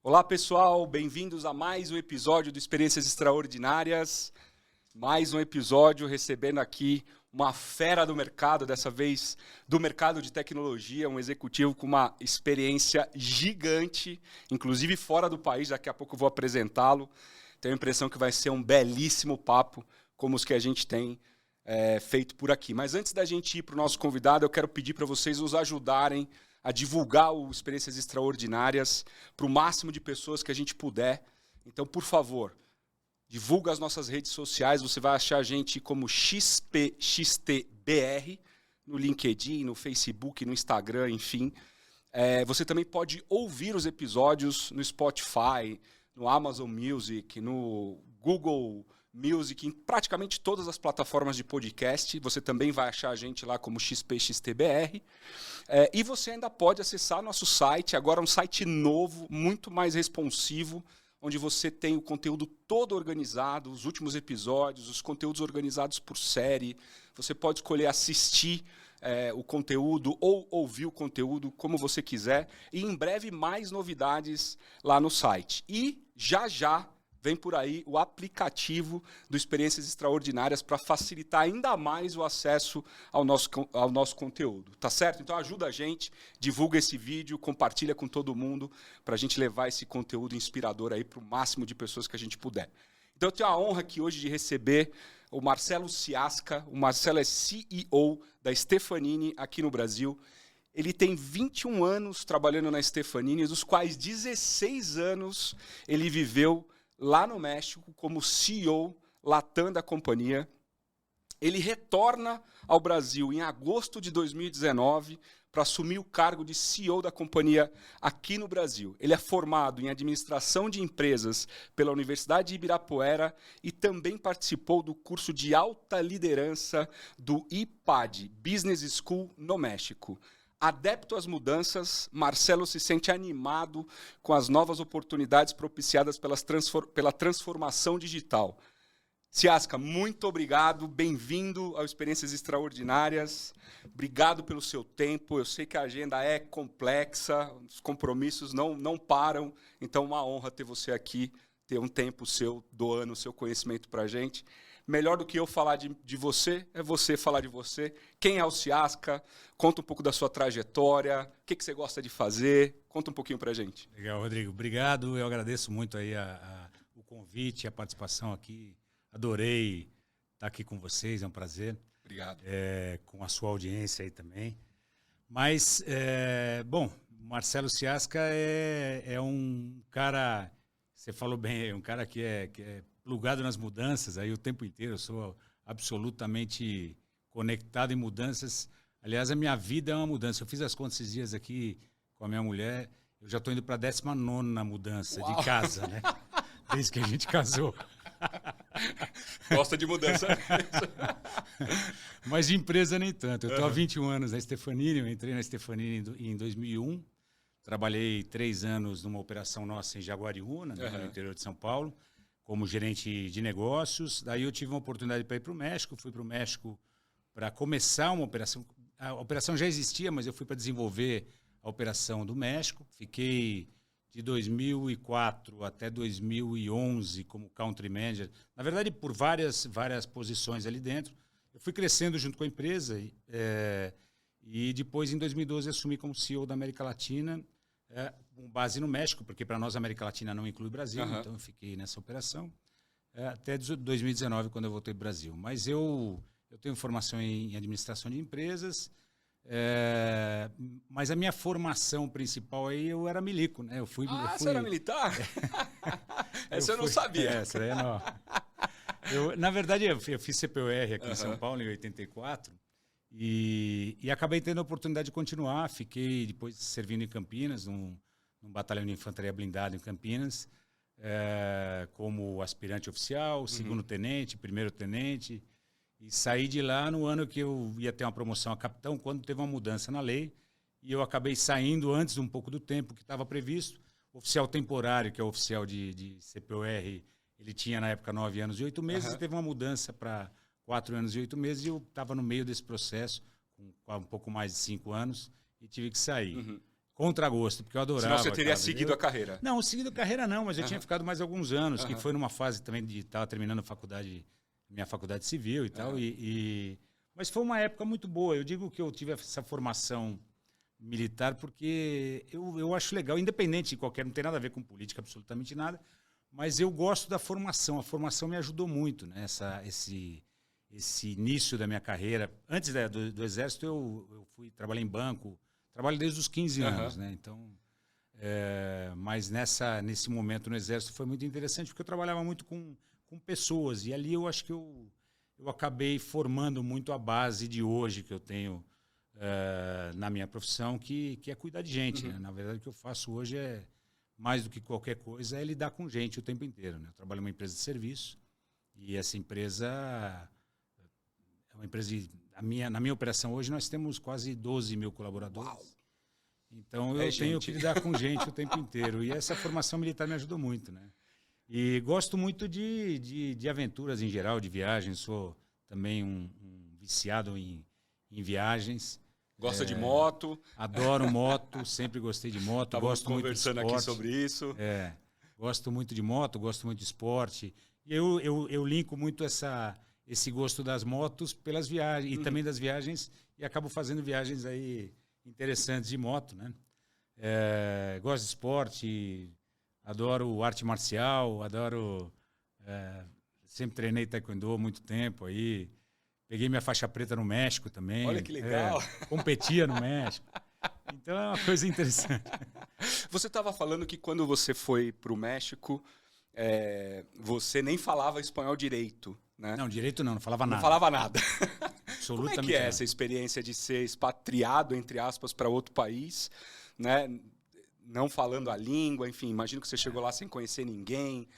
Olá pessoal, bem-vindos a mais um episódio do Experiências Extraordinárias. Mais um episódio recebendo aqui uma fera do mercado, dessa vez do mercado de tecnologia, um executivo com uma experiência gigante, inclusive fora do país, daqui a pouco eu vou apresentá-lo. Tenho a impressão que vai ser um belíssimo papo, como os que a gente tem feito por aqui. Mas antes da gente ir para o nosso convidado, eu quero pedir para vocês nos ajudarem a divulgar o Experiências Extraordinárias para o máximo de pessoas que a gente puder. Então, por favor, divulga as nossas redes sociais. Você vai achar a gente como XPXTBR, no LinkedIn, no Facebook, no Instagram, enfim. Você também pode ouvir os episódios no Spotify, no Amazon Music, no Google Music, em praticamente todas as plataformas de podcast. Você também vai achar a gente lá como XPXTBR. E você ainda pode acessar nosso site, agora um site novo, muito mais responsivo, onde você tem o conteúdo todo organizado, os últimos episódios, os conteúdos organizados por série. Você pode escolher assistir o conteúdo ou ouvir o conteúdo, como você quiser. E em breve mais novidades lá no site. E já vem por aí o aplicativo do Experiências Extraordinárias para facilitar ainda mais o acesso ao nosso conteúdo. Tá certo? Então ajuda a gente, divulga esse vídeo, compartilha com todo mundo para a gente levar esse conteúdo inspirador aí para o máximo de pessoas que a gente puder. Então eu tenho a honra aqui hoje de receber o Marcelo Ciasca. O Marcelo é CEO da Stefanini aqui no Brasil. Ele tem 21 anos trabalhando na Stefanini, dos quais 16 anos ele viveu lá no México, como CEO Latam da companhia. Ele retorna ao Brasil em agosto de 2019 para assumir o cargo de CEO da companhia aqui no Brasil. Ele é formado em administração de empresas pela Universidade de Ibirapuera e também participou do curso de alta liderança do IPAD, Business School, no México. Adepto às mudanças, Marcelo se sente animado com as novas oportunidades propiciadas pela transformação digital. Ciasca, muito obrigado, bem-vindo ao Experiências Extraordinárias. Obrigado pelo seu tempo. Eu sei que a agenda é complexa, os compromissos não param, então uma honra ter você aqui, ter um tempo seu, doando o seu conhecimento para a gente. Melhor do que eu falar de você, é você falar de você. Quem é o Ciasca? Conta um pouco da sua trajetória, o que você gosta de fazer. Conta um pouquinho para a gente. Legal, Rodrigo. Obrigado. Eu agradeço muito aí o convite, a participação aqui. Adorei estar aqui com vocês, é um prazer. Obrigado. Com a sua audiência aí também. Mas, bom, Marcelo Ciasca é um cara, você falou bem, é um cara que é plugado nas mudanças aí o tempo inteiro. Eu sou absolutamente conectado em mudanças. Aliás, a minha vida é uma mudança. Eu fiz as contas esses dias aqui com a minha mulher. Eu já estou indo para a 19ª mudança. Uau. De casa, né? Desde que a gente casou. Gosta de mudança. Mas de empresa nem tanto. Eu estou há 21 anos na Stefanini. Eu entrei na Stefanini em 2001. Trabalhei 3 anos numa operação nossa em Jaguariúna, no interior de São Paulo, como gerente de negócios. Daí eu tive uma oportunidade para ir para o México. Fui para o México para começar uma operação. A operação já existia, mas eu fui para desenvolver a operação do México. Fiquei de 2004 até 2011 como country manager. Na verdade, por várias posições ali dentro. Eu fui crescendo junto com a empresa e depois, em 2012, assumi como CEO da América Latina, com base no México, porque para nós a América Latina não inclui o Brasil, então eu fiquei nessa operação até 2019, quando eu voltei para o Brasil. Mas eu tenho formação em administração de empresas, mas a minha formação principal aí, eu era milico, né? Você era militar? Essa eu não sabia. Essa aí não. Na verdade, eu fiz CPOR aqui em São Paulo em 84 e acabei tendo a oportunidade de continuar. Fiquei depois servindo em Campinas, num batalhão de infantaria blindada em Campinas, como aspirante oficial, segundo-tenente, primeiro-tenente. E saí de lá no ano que eu ia ter uma promoção a capitão, quando teve uma mudança na lei. E eu acabei saindo antes um pouco do tempo que estava previsto. O oficial temporário, que é o oficial de CPOR, ele tinha na época 9 anos e 8 meses, e teve uma mudança para 4 anos e 8 meses, e eu estava no meio desse processo, com um pouco mais de 5 anos, e tive que sair. Contra gosto, porque eu adorava. Senão você teria seguido a carreira. Não, seguido a carreira não, mas eu tinha ficado mais alguns anos, que foi numa fase também de estar terminando a faculdade, minha faculdade civil e tal. Mas foi uma época muito boa. Eu digo que eu tive essa formação militar porque eu acho legal, independente de qualquer, não tem nada a ver com política, absolutamente nada, mas eu gosto da formação. A formação me ajudou muito, né? Esse início da minha carreira. Antes do Exército, eu trabalhei em banco. Trabalho desde os 15 anos, né? Então, mas nesse momento no Exército foi muito interessante, porque eu trabalhava muito com pessoas. E ali eu acho que eu acabei formando muito a base de hoje que eu tenho na minha profissão, que é cuidar de gente. Né? Na verdade, o que eu faço hoje mais do que qualquer coisa, é lidar com gente o tempo inteiro. Né? Eu trabalho numa empresa de serviço e essa empresa é uma empresa na minha operação hoje nós temos quase 12 mil colaboradores. Uau. Então eu tenho que lidar com gente o tempo inteiro. E essa formação militar me ajudou muito, né? E gosto muito de aventuras em geral, de viagens. Sou também um viciado em viagens. Gosta de moto? Adoro moto, sempre gostei de moto. Estávamos gosto conversando muito de aqui sobre isso. Gosto muito de moto, gosto muito de esporte. E eu linko muito esse gosto das motos pelas viagens e também das viagens, e acabo fazendo viagens aí interessantes de moto, né? Gosto de esporte, adoro arte marcial, sempre treinei taekwondo há muito tempo aí, peguei minha faixa preta no México também. Olha que legal! Competia no México. Então é uma coisa interessante. Você estava falando que quando você foi para o México, você nem falava espanhol direito, né? Não, direito não falava nada. Não falava nada. Absolutamente. Como é que é essa experiência de ser expatriado, entre aspas, para outro país, né? Não falando a língua, enfim, imagino que você chegou lá sem conhecer ninguém.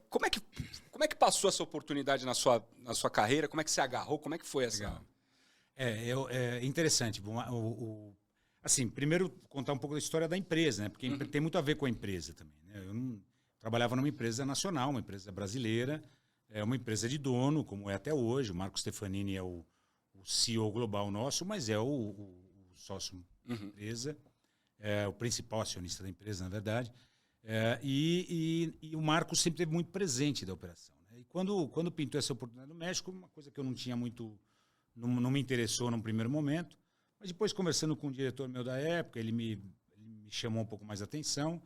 Como é que passou essa oportunidade na sua carreira? Como é que você agarrou? Como é que foi essa? Legal. É interessante. Assim, primeiro contar um pouco da história da empresa, né? Porque tem muito a ver com a empresa também, né? Eu trabalhava numa empresa nacional, uma empresa brasileira, uma empresa de dono, como é até hoje. O Marco Stefanini é o CEO global nosso, mas é o sócio da empresa, o principal acionista da empresa, na verdade. E o Marco sempre esteve muito presente da operação. Né? E quando pintou essa oportunidade no México, uma coisa que eu não tinha muito, não me interessou num primeiro momento, mas depois conversando com o diretor meu da época, ele me chamou um pouco mais a atenção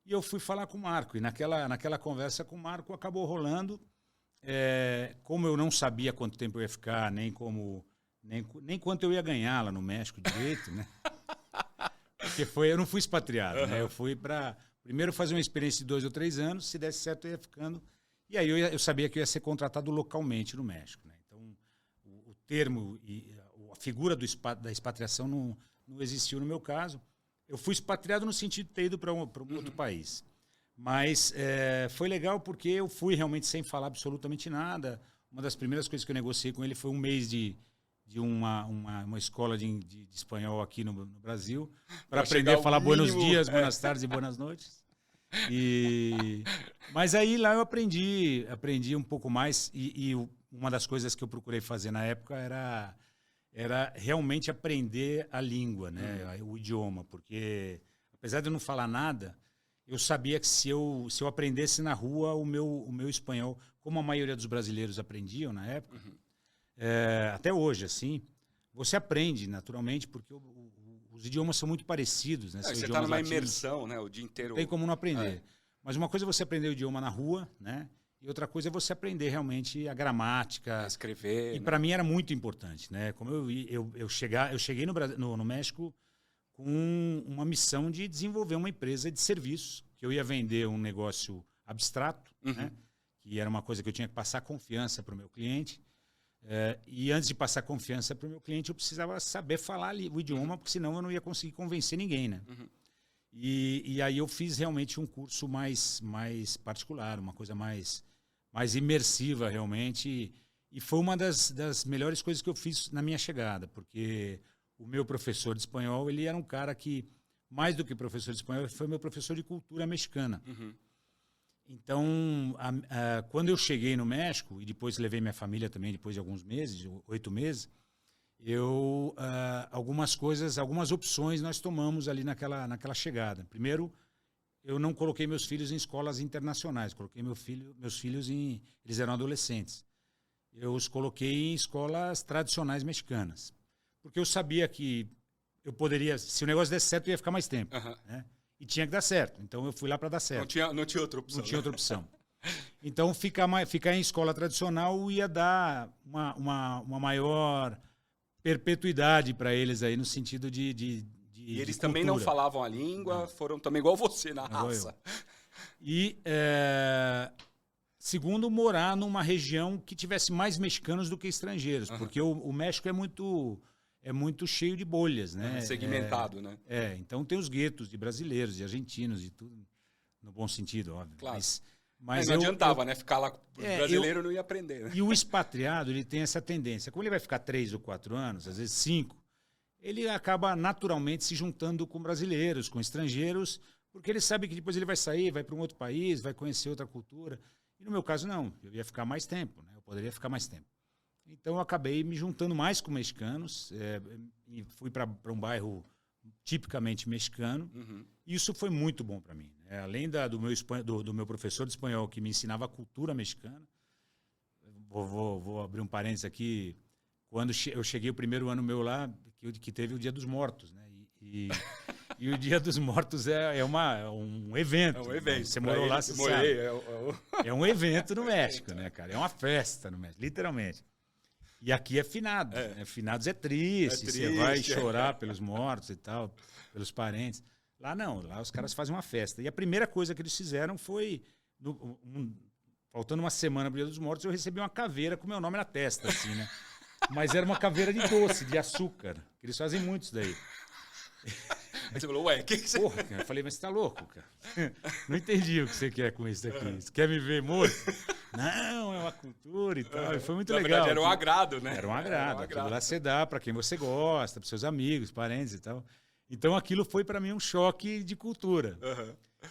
e eu fui falar com o Marco. E naquela conversa com o Marco acabou rolando. Como eu não sabia quanto tempo eu ia ficar, nem quanto eu ia ganhar lá no México direito, né? Porque eu não fui expatriado, né? Eu fui para primeiro fazer uma experiência de 2 ou 3 anos, se desse certo eu ia ficando. E aí eu sabia que eu ia ser contratado localmente no México, né? Então o termo e a figura da expatriação não existiu no meu caso. Eu fui expatriado no sentido de ter ido para um outro país. Mas foi legal porque eu fui realmente sem falar absolutamente nada. Uma das primeiras coisas que eu negociei com ele foi um mês de uma escola de espanhol aqui no Brasil, para aprender a falar buenos dias, buenas tardes e buenas noites. Mas aí lá eu aprendi um pouco mais e uma das coisas que eu procurei fazer na época era realmente aprender a língua, né? O idioma, porque apesar de eu não falar nada, eu sabia que se eu aprendesse na rua o meu espanhol, como a maioria dos brasileiros aprendiam na época, até hoje, assim, você aprende naturalmente, porque os idiomas são muito parecidos, né? Você está numa imersão, né? O dia inteiro. Não tem como não aprender. Mas uma coisa é você aprender o idioma na rua, né? E outra coisa é você aprender realmente a gramática. A escrever. E para mim era muito importante, né? Como eu cheguei no México com uma missão de desenvolver uma empresa de serviços, que eu ia vender um negócio abstrato, né? Que era uma coisa que eu tinha que passar confiança para o meu cliente. E antes de passar confiança para o meu cliente, eu precisava saber falar o idioma, porque senão eu não ia conseguir convencer ninguém, né? E aí eu fiz realmente um curso mais particular, uma coisa mais imersiva realmente. E foi uma das melhores coisas que eu fiz na minha chegada, porque o meu professor de espanhol, ele era um cara que, mais do que professor de espanhol, foi meu professor de cultura mexicana. Então, quando eu cheguei no México, e depois levei minha família também, depois de alguns meses, 8 meses, algumas opções nós tomamos ali naquela chegada. Primeiro, eu não coloquei meus filhos em escolas internacionais, coloquei meus filhos eles eram adolescentes. Eu os coloquei em escolas tradicionais mexicanas, porque eu sabia que eu poderia, se o negócio desse certo, eu ia ficar mais tempo, né? E tinha que dar certo, então eu fui lá para dar certo. Não tinha outra opção. Não tinha outra opção. Então, ficar em escola tradicional ia dar uma maior perpetuidade para eles aí, no sentido de e eles de também não falavam a língua, foram também igual você na raça. E, segundo, morar numa região que tivesse mais mexicanos do que estrangeiros, porque o México é muito cheio de bolhas, né? Segmentado, né? Então tem os guetos de brasileiros, de argentinos, e tudo, no bom sentido, óbvio. Claro. Mas não adiantava, né? Ficar lá, o brasileiro não ia aprender. Né? E o expatriado, ele tem essa tendência. Como ele vai ficar 3 ou 4 anos, às vezes 5, ele acaba naturalmente se juntando com brasileiros, com estrangeiros, porque ele sabe que depois ele vai sair, vai para um outro país, vai conhecer outra cultura. E no meu caso, não. Eu ia ficar mais tempo, né? Eu poderia ficar mais tempo. Então, eu acabei me juntando mais com mexicanos, e fui para um bairro tipicamente mexicano. E isso foi muito bom para mim. Né? Além do meu professor de espanhol, que me ensinava a cultura mexicana, vou abrir um parênteses aqui, quando eu cheguei o primeiro ano meu lá, que teve o Dia dos Mortos, né? E o Dia dos Mortos é um evento. É um evento. Né? Você morou lá, você sabe. É um evento no México, né, cara? É uma festa no México, literalmente. E aqui é finados. Né? Finados é triste, você vai chorar pelos mortos e tal, pelos parentes. Lá não, lá os caras fazem uma festa. E a primeira coisa que eles fizeram foi, faltando uma semana para o Dia dos Mortos, eu recebi uma caveira com meu nome na testa, assim, né? Mas era uma caveira de doce, de açúcar. Que eles fazem muito isso daí. Aí você falou, ué, o que você... Porra, cara, eu falei, mas você tá louco, cara? Não entendi o que você quer com isso daqui. Você quer me ver morto? Não, é uma cultura e tal. E foi muito legal. Na verdade, era um agrado, né? Era um agrado. Aquilo lá você dá para quem você gosta, para seus amigos, parentes e tal. Então, aquilo foi para mim um choque de cultura.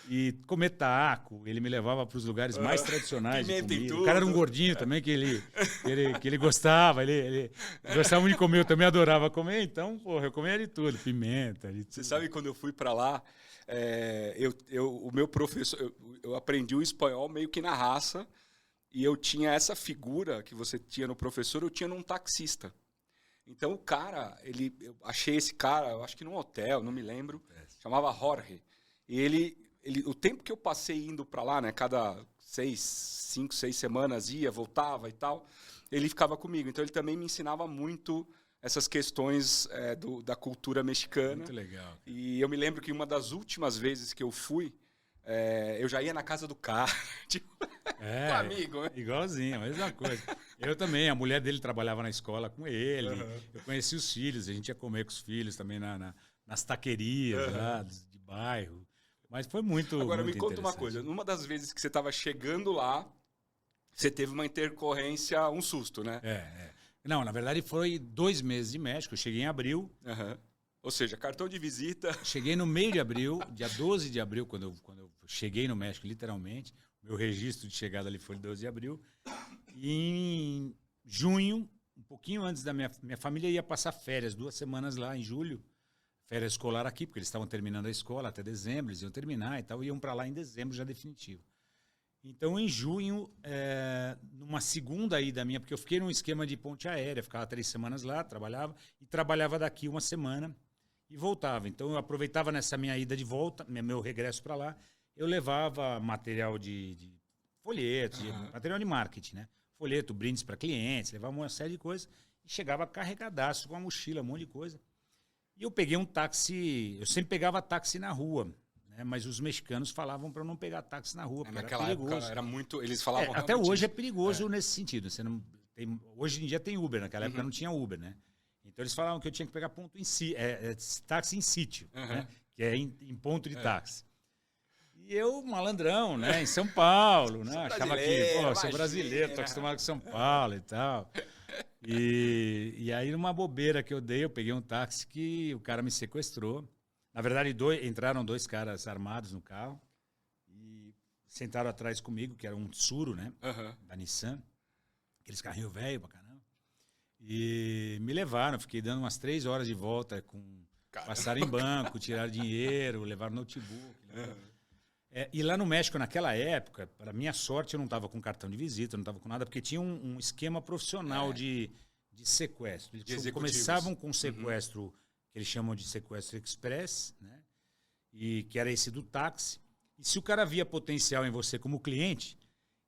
E comer taco, ele me levava para os lugares mais tradicionais de comida. O cara era um gordinho também, que ele gostava. Ele gostava muito de comer, eu também adorava comer. Então, porra, eu comia de tudo, pimenta. De tudo. Você sabe, quando eu fui para lá, o meu professor, eu aprendi o espanhol meio que na raça, e eu tinha essa figura que você tinha no professor, eu tinha num taxista. Então, o cara, eu achei esse cara, eu acho que num hotel, não me lembro, chamava Jorge. E o tempo que eu passei indo para lá, né, cada 5, 6 semanas ia, voltava e tal, ele ficava comigo. Então, ele também me ensinava muito essas questões da cultura mexicana. Muito legal. E eu me lembro que uma das últimas vezes que eu fui, eu já ia na casa do cara, tipo, com amigo. Né? Igualzinho, a mesma coisa. Eu também, a mulher dele trabalhava na escola com ele, eu conheci os filhos, a gente ia comer com os filhos também nas taquerias lá de bairro. Mas foi muito Agora, muito me conta uma coisa, numa das vezes que você estava chegando lá, você teve uma intercorrência, um susto, né? Não, na verdade foi 2 meses de México, eu cheguei em abril. Ou seja, cartão de visita... Cheguei no meio de abril, dia 12 de abril, quando eu cheguei no México, literalmente. Meu registro de chegada ali foi 12 de abril. E em junho, um pouquinho antes da minha família ia passar férias, 2 semanas lá em julho. Férias escolar aqui, porque eles estavam terminando a escola até dezembro, eles iam terminar e tal, iam para lá em dezembro já definitivo. Então, em junho, numa segunda ida minha, porque eu fiquei num esquema de ponte aérea, ficava 3 semanas lá, trabalhava daqui 1 semana e voltava. Então, eu aproveitava nessa minha ida de volta, meu regresso para lá, eu levava material de folheto, material de marketing, né? Folheto, brindes para clientes, levava uma série de coisas e chegava carregadaço com uma mochila, um monte de coisa. E eu peguei um táxi, eu sempre pegava táxi na rua, né? Mas os mexicanos falavam para eu não pegar táxi na rua, porque naquela era perigoso. Época era muito, eles falavam até hoje é perigoso nesse sentido. Você não tem, hoje em dia tem Uber, naquela época não tinha Uber, né? Então eles falavam que eu tinha que pegar ponto táxi em sítio, né? Que é em ponto de táxi. E eu, malandrão, né? Em São Paulo, né? Achava que, sou brasileiro, tô acostumado com São Paulo e tal. E aí, numa bobeira que eu dei, eu peguei um táxi que o cara me sequestrou. Na verdade, entraram 2 caras armados no carro e sentaram atrás comigo, que era um Tsuru, né? Da Nissan. Aqueles carrinhos velhos pra caramba. E me levaram, fiquei dando umas 3 horas de volta, passaram em banco, tiraram dinheiro, levaram notebook. E lá no México, naquela época, para minha sorte, eu não estava com cartão de visita, não estava com nada, porque tinha um esquema profissional de sequestro. Eles começavam com um sequestro, que eles chamam de sequestro express, né? E que era esse do táxi. E se o cara via potencial em você como cliente,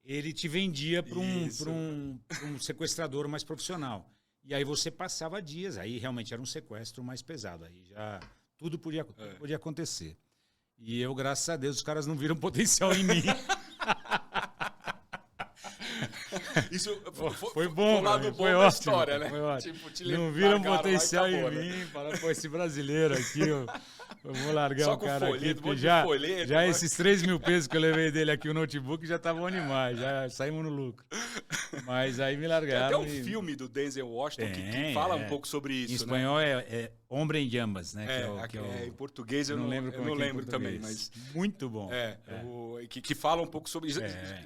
ele te vendia para um sequestrador mais profissional. E aí você passava dias, aí realmente era um sequestro mais pesado. Aí já tudo podia acontecer. E eu, graças a Deus, os caras não viram potencial em mim. Isso foi bom, foi ótimo, história, né? Foi ótimo. Tipo, não viram potencial em mim. Falaram, pô, esse brasileiro aqui, eu vou largar o cara aqui, porque já esses 3 mil pesos que eu levei dele aqui, o notebook, já estavam animais, já saímos no lucro. Mas aí me largaram. Tem até um filme do Denzel Washington que fala um pouco sobre isso. Em espanhol é Hombre em Llamas, né? Em português eu não lembro também, mas muito bom. Que fala um pouco sobre isso.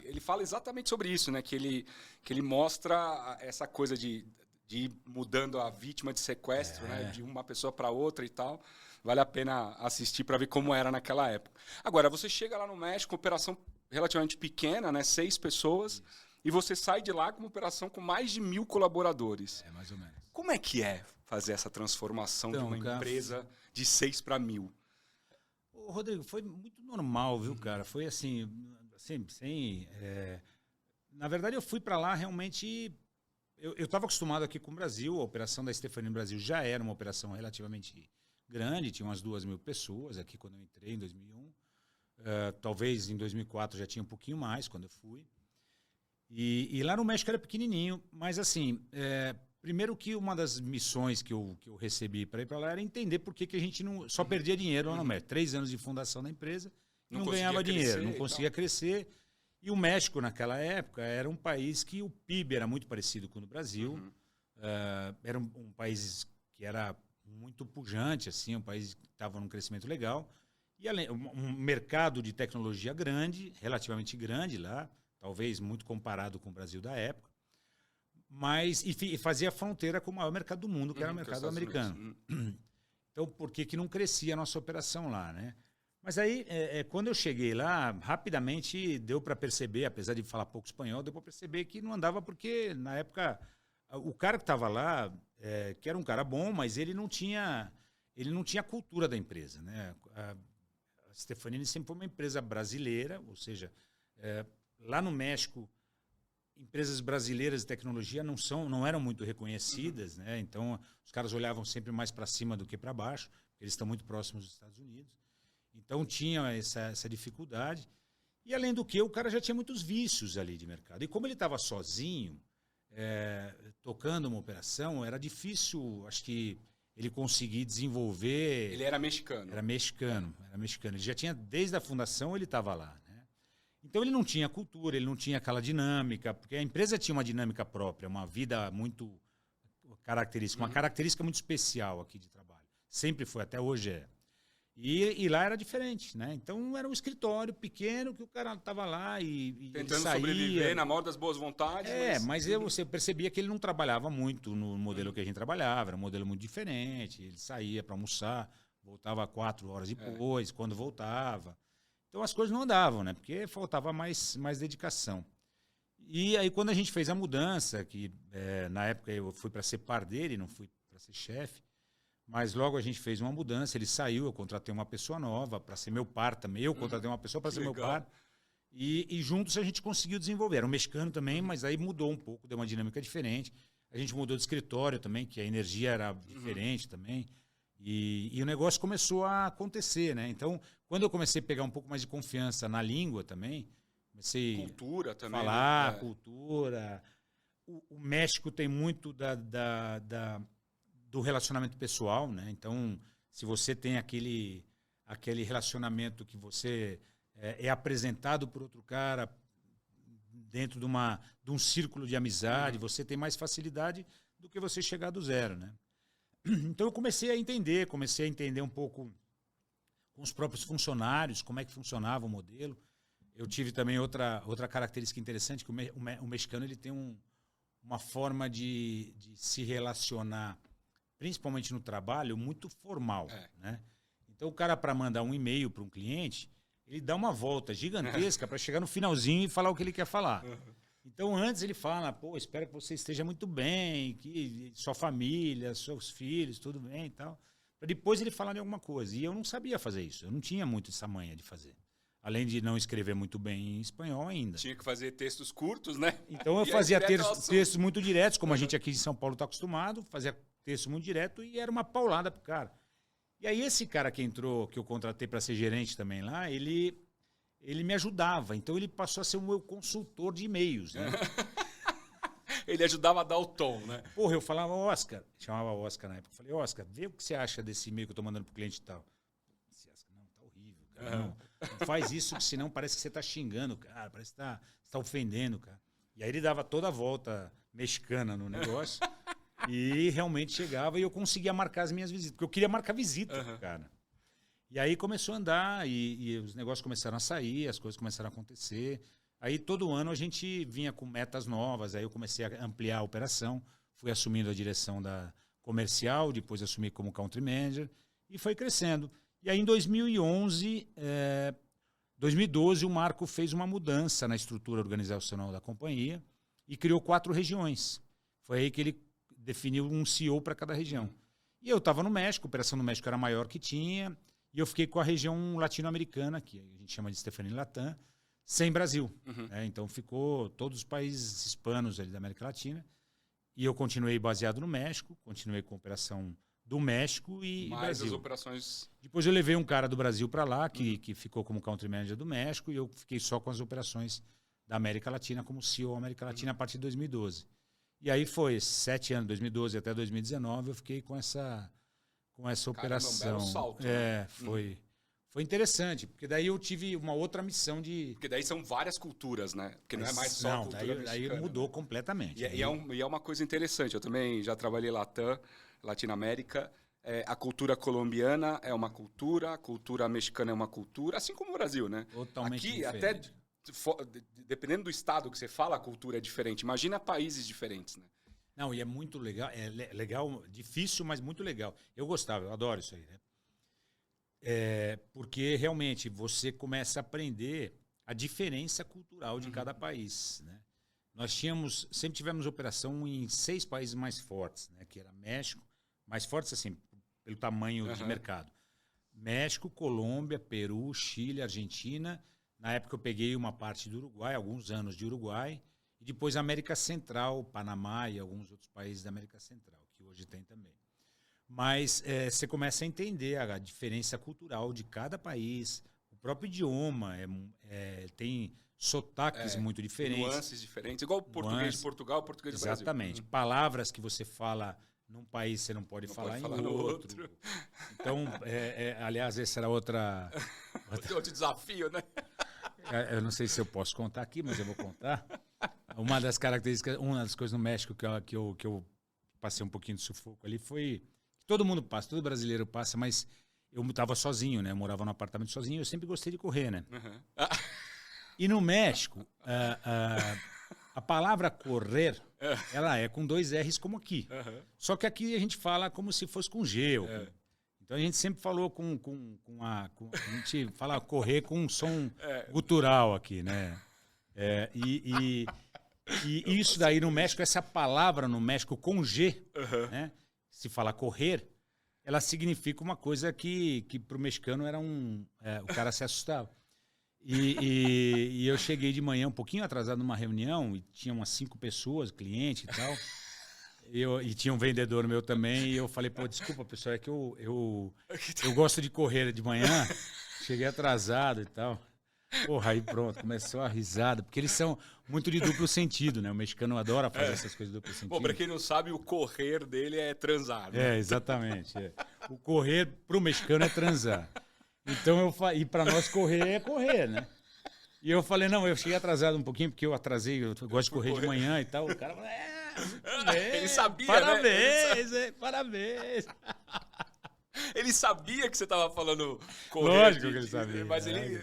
Ele fala exatamente sobre isso, né? Que ele mostra essa coisa de ir mudando a vítima de sequestro, né? De uma pessoa para outra e tal. Vale a pena assistir para ver como era naquela época. Agora, você chega lá no México, operação relativamente pequena, né? 6 pessoas. Isso. E você sai de lá com uma operação com mais de 1.000 colaboradores. Mais ou menos. Como é que é fazer essa transformação de uma empresa de 6 para 1.000? Ô, Rodrigo, foi muito normal, viu, cara? Foi assim na verdade, eu fui para lá realmente... Eu estava acostumado aqui com o Brasil, a operação da Stefanini no Brasil já era uma operação relativamente grande, tinha umas 2.000 pessoas aqui quando eu entrei em 2001. Talvez em 2004 já tinha um pouquinho mais quando eu fui. E lá no México era pequenininho, mas assim, primeiro que uma das missões que eu recebi para ir para lá era entender por que a gente não só perdia dinheiro lá no México. 3 anos de fundação da empresa, não ganhava dinheiro, não conseguia crescer. E o México, naquela época, era um país que o PIB era muito parecido com o do Brasil. Era um país que era muito pujante, assim, um país que estava num crescimento legal. E um mercado de tecnologia grande, relativamente grande lá, talvez muito comparado com o Brasil da época. Mas, e fazia fronteira com o maior mercado do mundo, que era o mercado americano. Então, por que não crescia a nossa operação lá, né? Mas aí, quando eu cheguei lá, rapidamente deu para perceber, apesar de falar pouco espanhol, deu para perceber que não andava porque, na época, o cara que estava lá, que era um cara bom, mas ele não tinha a cultura da empresa, né? A Stefanini sempre foi uma empresa brasileira, ou seja, lá no México, empresas brasileiras de tecnologia não eram muito reconhecidas, né? Então, os caras olhavam sempre mais para cima do que para baixo, porque eles estão muito próximos dos Estados Unidos. Então, tinha essa dificuldade. E, além do que, o cara já tinha muitos vícios ali de mercado. E como ele estava sozinho, tocando uma operação, era difícil, acho que, ele conseguir desenvolver... Ele era mexicano. Era mexicano. Ele já tinha, desde a fundação, ele estava lá, né? Então, ele não tinha cultura, ele não tinha aquela dinâmica, porque a empresa tinha uma dinâmica própria, uma vida muito característica, uma característica muito especial aqui de trabalho. Sempre foi, até hoje é. E lá era diferente, né? Então era um escritório pequeno que o cara estava lá e tentando sobreviver na maior das boas vontades. Mas você percebia que ele não trabalhava muito no modelo que a gente trabalhava, era um modelo muito diferente. Ele saía para almoçar, voltava 4 horas depois, quando voltava. Então as coisas não andavam, né? Porque faltava mais dedicação. E aí quando a gente fez a mudança, que na época eu fui para ser par dele, não fui para ser chefe, mas logo a gente fez uma mudança, ele saiu, eu contratei uma pessoa nova para ser meu par também, eu contratei uma pessoa para ser meu par, e juntos a gente conseguiu desenvolver. Era um mexicano também, mas aí mudou um pouco, deu uma dinâmica diferente. A gente mudou de escritório também, que a energia era diferente também, e o negócio começou a acontecer, né? Então, quando eu comecei a pegar um pouco mais de confiança na língua também, comecei cultura também, falar, né? Cultura. O México tem muito do relacionamento pessoal, né? Então, se você tem aquele relacionamento que você é apresentado por outro cara dentro de um círculo de amizade, você tem mais facilidade do que você chegar do zero, né? Então, eu comecei a entender um pouco com os próprios funcionários, como é que funcionava o modelo. Eu tive também outra característica interessante, que o mexicano ele tem uma forma de se relacionar, principalmente no trabalho, muito formal. Né? Então, o cara, para mandar um e-mail para um cliente, ele dá uma volta gigantesca para chegar no finalzinho e falar o que ele quer falar. Então, antes ele fala, pô, espero que você esteja muito bem, que sua família, seus filhos, tudo bem e tal. Para depois ele falar de alguma coisa. E eu não sabia fazer isso. Eu não tinha muito essa manha de fazer. Além de não escrever muito bem em espanhol ainda. Tinha que fazer textos curtos, né? Então eu fazia textos muito diretos, como a gente aqui em São Paulo está acostumado, fazia texto muito direto e era uma paulada pro cara. E aí esse cara que entrou, que eu contratei para ser gerente também lá, ele me ajudava. Então ele passou a ser o meu consultor de e-mails, né? Ele ajudava a dar o tom, né? Porra, eu falava, Oscar, chamava Oscar na época, eu falei, Oscar, vê o que você acha desse e-mail que eu tô mandando pro cliente e tal. Esse Oscar, não, tá horrível, cara, não faz isso, que senão parece que você tá xingando, cara, parece que você tá ofendendo, cara. E aí ele dava toda a volta mexicana no negócio e realmente chegava e eu conseguia marcar as minhas visitas, porque eu queria marcar visita, cara. E aí começou a andar e os negócios começaram a sair, as coisas começaram a acontecer. Aí todo ano a gente vinha com metas novas, aí eu comecei a ampliar a operação, fui assumindo a direção da comercial, depois assumi como country manager e foi crescendo. E aí em 2011, 2012, o Marco fez uma mudança na estrutura organizacional da companhia e criou 4 regiões. Foi aí que ele definiu um CEO para cada região. E eu estava no México, a operação no México era a maior que tinha, e eu fiquei com a região latino-americana, que a gente chama de Stephanie Latam, sem Brasil. Então ficou todos os países hispanos ali da América Latina. E eu continuei baseado no México, continuei com a operação do México e Brasil. As operações... Depois eu levei um cara do Brasil para lá, que ficou como country manager do México, e eu fiquei só com as operações da América Latina, como CEO da América Latina a partir de 2012. E aí foi 7 anos, 2012 até 2019, eu fiquei com essa operação. Um belo salto, né? Foi interessante, porque daí eu tive uma outra missão de... Porque daí são várias culturas, né? Porque não é mais só a cultura mexicana. Daí mudou completamente. E é uma coisa interessante. Eu também já trabalhei Latam, Latinoamérica. A cultura colombiana é uma cultura, a cultura mexicana é uma cultura, assim como o Brasil, né? Totalmente aqui, diferente. Até dependendo do estado que você fala, a cultura é diferente. Imagina países diferentes, né? Não, e é muito legal. É legal, difícil, mas muito legal. Eu gostava, eu adoro isso aí, né? Porque realmente você começa a aprender a diferença cultural de cada país, né? Nós sempre tivemos operação em 6 países mais fortes, né? Que era México, mais fortes assim, pelo tamanho de mercado. México, Colômbia, Peru, Chile, Argentina. Na época eu peguei uma parte do Uruguai, alguns anos de Uruguai, e depois América Central, Panamá e alguns outros países da América Central, que hoje tem também. Mas você começa a entender a diferença cultural de cada país, o próprio idioma tem sotaques muito diferentes. Nuances diferentes, igual o português de Portugal, o português do Brasil. Exatamente. Palavras que você fala num país, você não pode falar em outro. Então, aliás, esse era outro desafio, né? Eu não sei se eu posso contar aqui, mas eu vou contar. Uma das características, uma das coisas no México que eu passei um pouquinho de sufoco ali foi... Todo mundo passa, todo brasileiro passa, mas eu estava sozinho, né? Eu morava num apartamento sozinho, eu sempre gostei de correr, né? E no México, a palavra correr, ela é com 2 R's como aqui. Só que aqui a gente fala como se fosse com G. Então a gente sempre falou a gente fala correr com um som gutural aqui, né? E isso daí no México, essa palavra no México com G, né? Se fala correr, ela significa uma coisa que para o mexicano era o cara se assustava. E eu cheguei de manhã um pouquinho atrasado numa reunião e tinha umas 5 pessoas, cliente e tal. E tinha um vendedor meu também e eu falei, pô, desculpa, pessoal, é que eu gosto de correr de manhã, cheguei atrasado e tal. Porra, aí pronto, começou a risada, porque eles são muito de duplo sentido, né? O mexicano adora fazer essas coisas de duplo sentido. Bom, pra quem não sabe, o correr dele é transar, né? Exatamente. O correr pro mexicano é transar. Então, e pra nós correr é correr, né? E eu falei, não, eu cheguei atrasado um pouquinho, porque eu gosto de correr de manhã e tal. O cara falou, ele sabia, parabéns, né? Parabéns. Ele sabia que você estava falando correr. Lógico que ele sabia. Mas ele...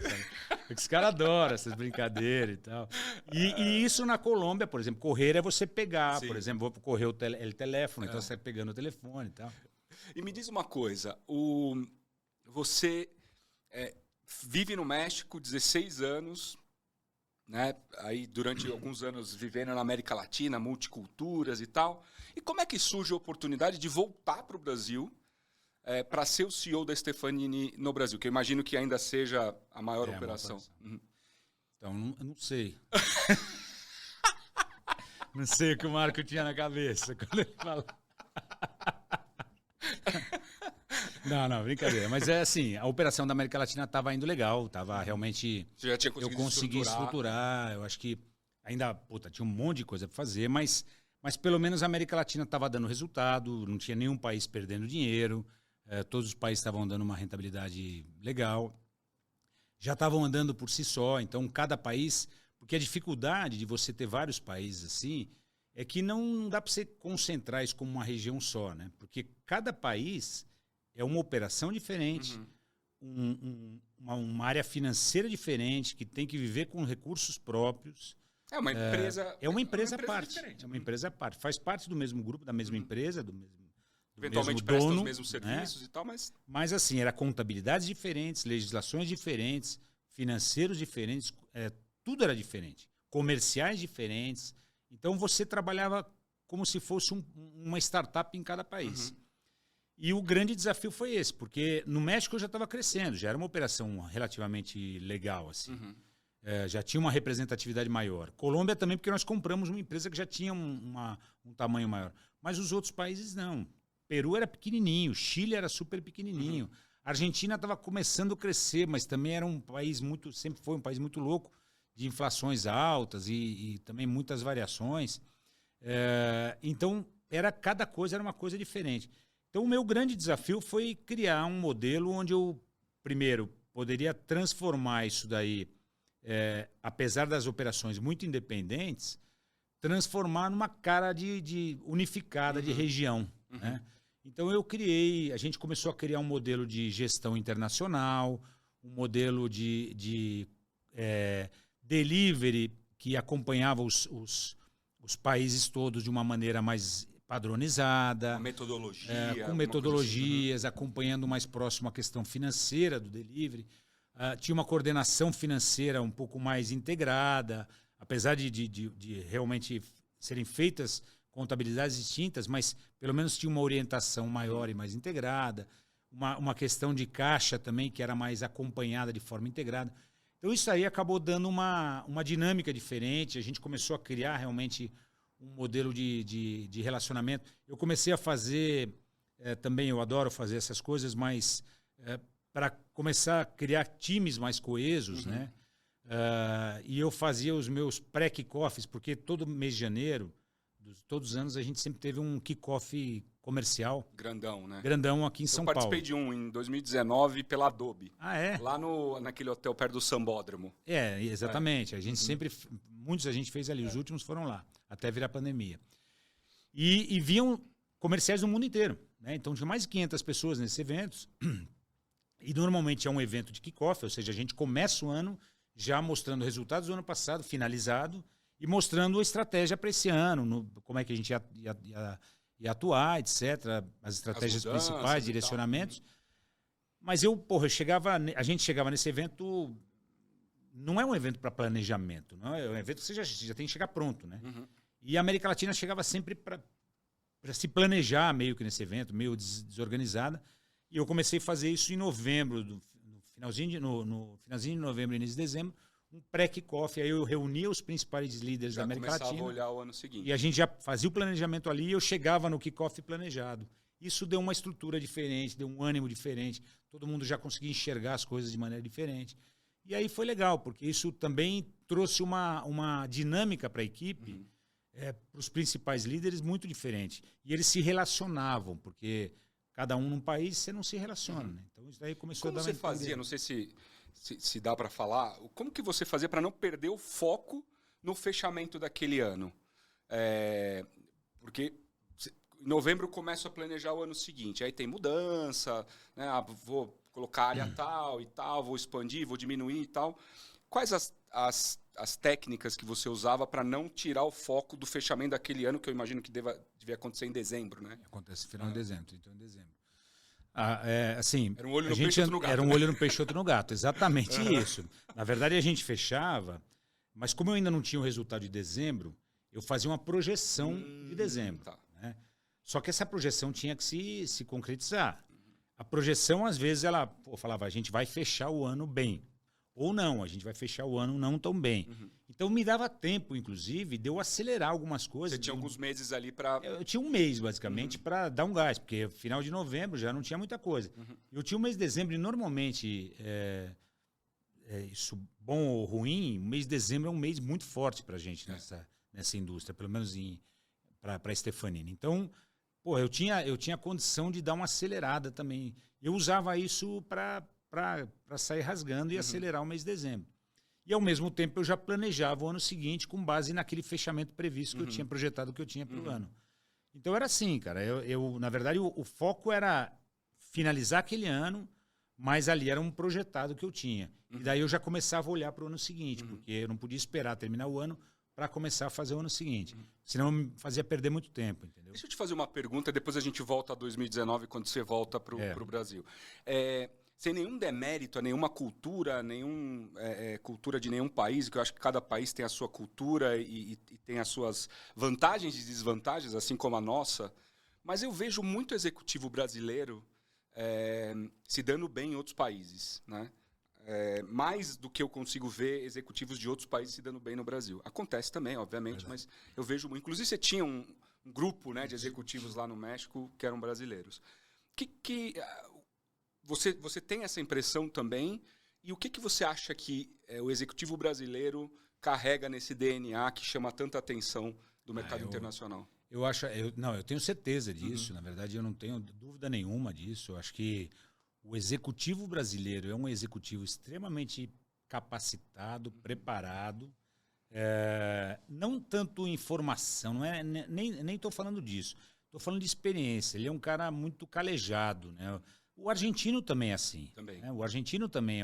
Os caras adoram essas brincadeiras e tal. E isso na Colômbia, por exemplo, correr é você pegar, Sim. por exemplo, vou correr o telefone, então você está pegando o telefone e tal. E me diz uma coisa, você vive no México 16 anos, né? Aí durante alguns anos vivendo na América Latina, multiculturas e tal. E como é que surge a oportunidade de voltar para o Brasil para ser o CEO da Stefanini no Brasil? Que eu imagino que ainda seja a maior operação. Uhum. Então, eu não sei. Não sei o que o Marco tinha na cabeça quando ele falou. Não, brincadeira. Mas é assim, a operação da América Latina estava indo legal, estava realmente... Você já tinha conseguido eu consegui estruturar, eu acho que ainda, tinha um monte de coisa para fazer, mas pelo menos a América Latina estava dando resultado, não tinha nenhum país perdendo dinheiro, todos os países estavam dando uma rentabilidade legal, já estavam andando por si só, então cada país... Porque a dificuldade de você ter vários países assim é que não dá para você concentrar isso como uma região só, né? Porque cada país é uma operação diferente, uma área financeira diferente, que tem que viver com recursos próprios. É uma empresa. É uma empresa à parte. Diferente. É uma empresa à parte. Faz parte do mesmo grupo, da mesma empresa, do mesmo eventualmente mesmo presta dono, os mesmos serviços, né? E tal, mas... Mas assim, era contabilidades diferentes, legislações diferentes, financeiros diferentes, tudo era diferente. Comerciais diferentes. Então você trabalhava como se fosse uma startup em cada país. E o grande desafio foi esse, porque no México eu já estava crescendo, já era uma operação relativamente legal, assim. Já tinha uma representatividade maior. Colômbia também, porque nós compramos uma empresa que já tinha um tamanho maior. Mas os outros países não. Peru era pequenininho, Chile era super pequenininho. Argentina estava começando a crescer, mas também era um país sempre foi um país muito louco, de inflações altas e também muitas variações. Então, cada coisa era uma coisa diferente. Então, o meu grande desafio foi criar um modelo onde eu, primeiro, poderia transformar isso daí, apesar das operações muito independentes, transformar numa cara de unificada de região. Né? Então, a gente começou a criar um modelo de gestão internacional, um modelo de delivery que acompanhava os países todos de uma maneira mais padronizada. Uma metodologia. Com metodologias, acompanhando mais próximo a questão financeira do delivery. Tinha uma coordenação financeira um pouco mais integrada, apesar de realmente serem feitas contabilidades distintas, mas pelo menos tinha uma orientação maior e mais integrada. Uma questão de caixa também, que era mais acompanhada de forma integrada. Então, isso aí acabou dando uma dinâmica diferente. A gente começou a criar realmente um modelo de relacionamento. Eu comecei a fazer, também eu adoro fazer essas coisas, mas para começar a criar times mais coesos, né? E eu fazia os meus pré-kickoffs, porque todo mês de janeiro, todos os anos, a gente sempre teve um kickoff comercial. Grandão, né? Grandão aqui em São Paulo. Eu participei de um em 2019 pela Adobe. Ah, é? Lá naquele hotel perto do Sambódromo. Exatamente. A gente muitos a gente fez ali, os últimos foram lá, até virar pandemia. E viam comerciais do mundo inteiro. Né? Então tinha mais de 500 pessoas nesses eventos. E normalmente é um evento de kickoff, ou seja, a gente começa o ano já mostrando resultados do ano passado, finalizado, e mostrando a estratégia para esse ano, como é que a gente ia atuar, etc. As estratégias principais, direcionamentos. Mas a gente chegava nesse evento, não é um evento para planejamento, não é um evento que você já tem que chegar pronto, né? E a América Latina chegava sempre para se planejar meio que nesse evento, meio desorganizada. E eu comecei a fazer isso em novembro, no finalzinho de novembro, início de dezembro, um pré-kickoff. Aí eu reunia os principais líderes da América Latina. Já começava a olhar o ano seguinte. E a gente já fazia o planejamento ali e eu chegava no kickoff planejado. Isso deu uma estrutura diferente, deu um ânimo diferente. Todo mundo já conseguia enxergar as coisas de maneira diferente. E aí foi legal, porque isso também trouxe uma dinâmica para a equipe, para os principais líderes, muito diferente. E eles se relacionavam, porque cada um num país, você não se relaciona. Né? Então isso daí começou a dar... Como você fazia, não sei se dá para falar, como que você fazia para não perder o foco no fechamento daquele ano? Porque em novembro eu começo a planejar o ano seguinte, aí tem mudança, né? Vou colocar área tal e tal, vou expandir, vou diminuir e tal. Quais as técnicas que você usava para não tirar o foco do fechamento daquele ano, que eu imagino que devia acontecer em dezembro, né? Acontece no final de dezembro, então em dezembro. Assim, era um olho no peixe, outro no gato. Era um olho no peixe, outro no gato, exatamente isso. Na verdade, a gente fechava, mas como eu ainda não tinha o resultado de dezembro, eu fazia uma projeção de dezembro. Tá. Né? Só que essa projeção tinha que se concretizar. A projeção, às vezes, ela falava, a gente vai fechar o ano bem. Ou não, a gente vai fechar o ano não tão bem. Então, me dava tempo, inclusive, de eu acelerar algumas coisas. Você tinha alguns meses ali para... Eu tinha um mês, basicamente, para dar um gás, porque final de novembro já não tinha muita coisa. Eu tinha o mês de dezembro, e normalmente, isso bom ou ruim, o mês de dezembro é um mês muito forte para a gente nessa indústria, pelo menos para a Stefanini. Então, eu tinha condição de dar uma acelerada também. Eu usava isso para sair rasgando e acelerar o mês de dezembro. E, ao mesmo tempo, eu já planejava o ano seguinte com base naquele fechamento previsto que eu tinha projetado, que eu tinha para o ano. Então, era assim, cara. Na verdade, o foco era finalizar aquele ano, mas ali era um projetado que eu tinha. E daí eu já começava a olhar para o ano seguinte, porque eu não podia esperar terminar o ano para começar a fazer o ano seguinte. Senão me fazia perder muito tempo, entendeu? Deixa eu te fazer uma pergunta, depois a gente volta a 2019, quando você volta para o Brasil. Sem nenhum demérito a nenhuma cultura, cultura de nenhum país, que eu acho que cada país tem a sua cultura e tem as suas vantagens e desvantagens, assim como a nossa, mas eu vejo muito executivo brasileiro se dando bem em outros países, né? Mais do que eu consigo ver executivos de outros países se dando bem no Brasil. Acontece também, obviamente, mas eu vejo muito. Inclusive, você tinha um grupo, né, de executivos lá no México que eram brasileiros. Você tem essa impressão também? E o que você acha que o executivo brasileiro carrega nesse DNA que chama tanta atenção do mercado internacional? Eu tenho certeza disso. Na verdade, eu não tenho dúvida nenhuma disso. Eu acho que o executivo brasileiro é um executivo extremamente capacitado, preparado. Não tanto em formação, nem estou falando disso. Estou falando de experiência. Ele é um cara muito calejado, né? O argentino também é assim. Né? O argentino também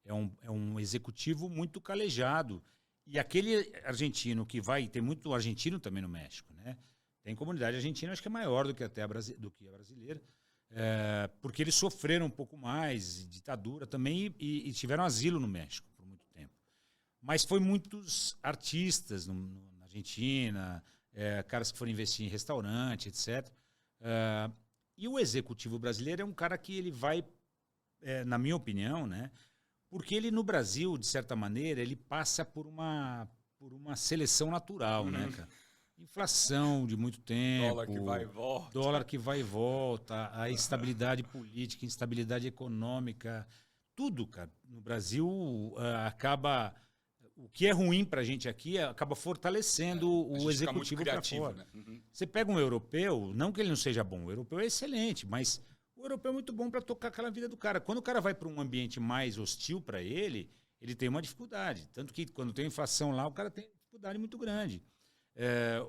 é um executivo muito calejado. E aquele argentino que vai... Tem muito argentino também no México. Né? Tem comunidade argentina, acho que é maior do que até a brasileira. Porque eles sofreram um pouco mais, ditadura também, e tiveram asilo no México por muito tempo. Mas foi muitos artistas na Argentina, caras que foram investir em restaurante, etc., e o executivo brasileiro é um cara que ele vai, na minha opinião, né? Porque ele no Brasil, de certa maneira, ele passa por uma seleção natural, né, cara? Inflação de muito tempo. Dólar que vai e volta. Dólar que vai e volta, a instabilidade política, instabilidade econômica, tudo, cara. No Brasil acaba... O que é ruim para a gente aqui acaba fortalecendo o executivo para fora. Né? Você pega um europeu, não que ele não seja bom, o europeu é excelente, mas o europeu é muito bom para tocar aquela vida do cara. Quando o cara vai para um ambiente mais hostil para ele tem uma dificuldade. Tanto que quando tem inflação lá, o cara tem dificuldade muito grande.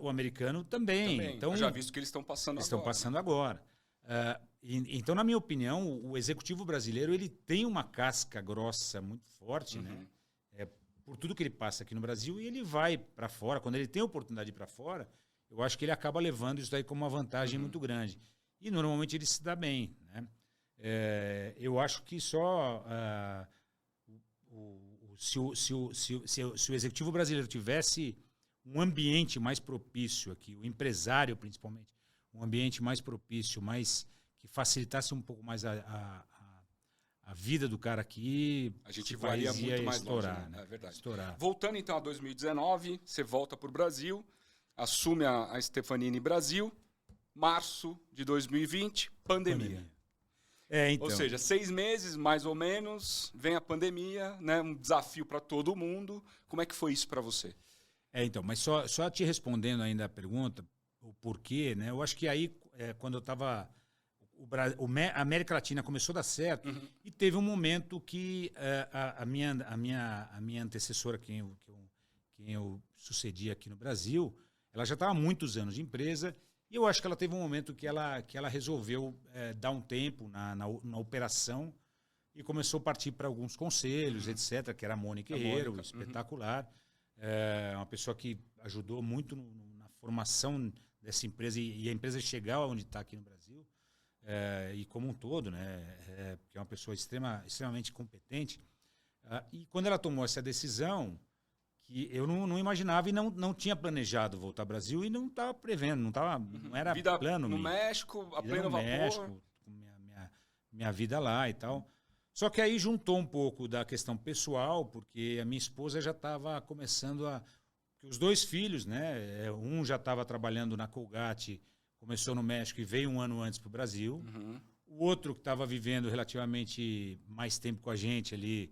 O americano também. Então, eu já visto que eles estão passando agora. Estão passando agora. Então, na minha opinião, o executivo brasileiro ele tem uma casca grossa muito forte, né? Por tudo que ele passa aqui no Brasil, e ele vai para fora. Quando ele tem a oportunidade de ir para fora, eu acho que ele acaba levando isso daí como uma vantagem muito grande. E normalmente ele se dá bem. Né? Eu acho que só se o executivo brasileiro tivesse um ambiente mais propício aqui, o empresário principalmente, um ambiente mais propício, que facilitasse um pouco mais a vida do cara aqui, a gente varia muito mais estourar, longe, né? É verdade. Estourar. Voltando então a 2019, você volta para o Brasil, assume a Stefanini Brasil, março de 2020, pandemia. Então. Ou seja, 6 meses, mais ou menos, vem a pandemia, né? Um desafio para todo mundo. Como é que foi isso para você? Então, mas só te respondendo ainda a pergunta, o porquê, né? Eu acho que aí, quando eu estava... A América Latina começou a dar certo e teve um momento que a minha antecessora, quem eu sucedi aqui no Brasil, ela já estava há muitos anos de empresa e eu acho que ela teve um momento que ela resolveu dar um tempo na operação e começou a partir para alguns conselhos, etc., que era a Mônica Herrero, espetacular. É uma pessoa que ajudou muito na formação dessa empresa e a empresa chegar onde está aqui no Brasil. E como um todo, né? Porque é uma pessoa extremamente competente. E quando ela tomou essa decisão, que eu não imaginava e não tinha planejado voltar ao Brasil e não estava prevendo, não era vida plano. No México, a pleno vapor. México, minha vida lá e tal. Só que aí juntou um pouco da questão pessoal, porque a minha esposa já estava começando os 2 filhos, né? Um já estava trabalhando na Colgate, começou no México e veio um ano antes para o Brasil. O outro que estava vivendo relativamente mais tempo com a gente ali,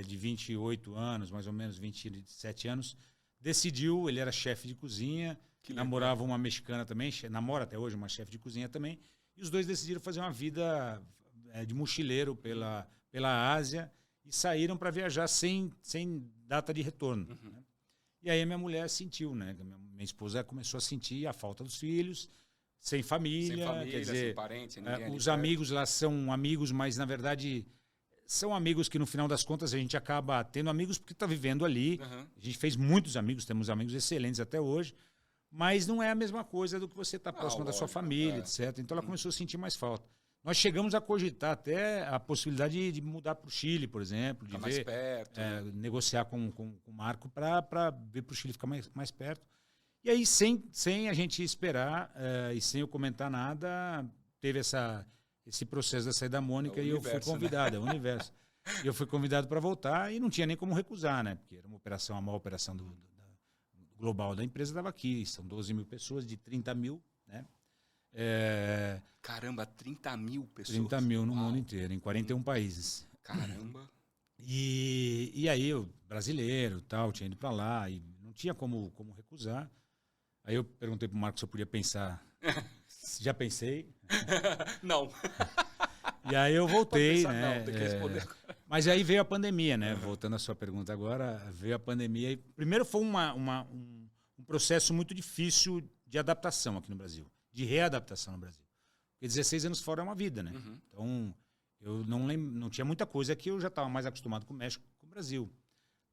de 28 anos, mais ou menos 27 anos, decidiu, ele era chefe de cozinha, namorava uma mexicana também, namora até hoje uma chefe de cozinha também, e os 2 decidiram fazer uma vida de mochileiro pela Ásia e saíram para viajar sem data de retorno. Né? E aí a minha mulher sentiu, né? Minha esposa começou a sentir a falta dos filhos, sem família, quer dizer, sem parente, os amigos lá são amigos, mas na verdade são amigos que no final das contas a gente acaba tendo amigos porque está vivendo ali. A gente fez muitos amigos, temos amigos excelentes até hoje, mas não é a mesma coisa do que você estar próximo da sua família, etc. Então ela começou a sentir mais falta. Nós chegamos a cogitar até a possibilidade de mudar para o Chile, por exemplo, de mais perto, negociar com o Marco para vir para o Chile ficar mais perto. E aí, sem a gente esperar e sem eu comentar nada, teve esse processo da saída da Mônica e eu fui convidado, é o universo. E eu fui convidado para voltar e não tinha nem como recusar, né? Porque era a maior operação global da empresa estava aqui, são 12 mil pessoas, de 30 mil, né? Caramba, 30 mil pessoas. 30 mil no mundo inteiro, em 41 países. Caramba. E aí, eu, brasileiro, tal, tinha ido para lá e não tinha como recusar. Aí eu perguntei pro Marco se eu podia pensar. Já pensei. Não. E aí eu voltei, pensar, né? Não, tem que responder. Mas aí veio a pandemia, né? Voltando à sua pergunta agora, veio a pandemia. E primeiro foi um processo muito difícil de adaptação aqui no Brasil, de readaptação no Brasil. Porque 16 anos fora é uma vida, né? Então, eu não tinha muita coisa que eu já estava mais acostumado com o México que com o Brasil.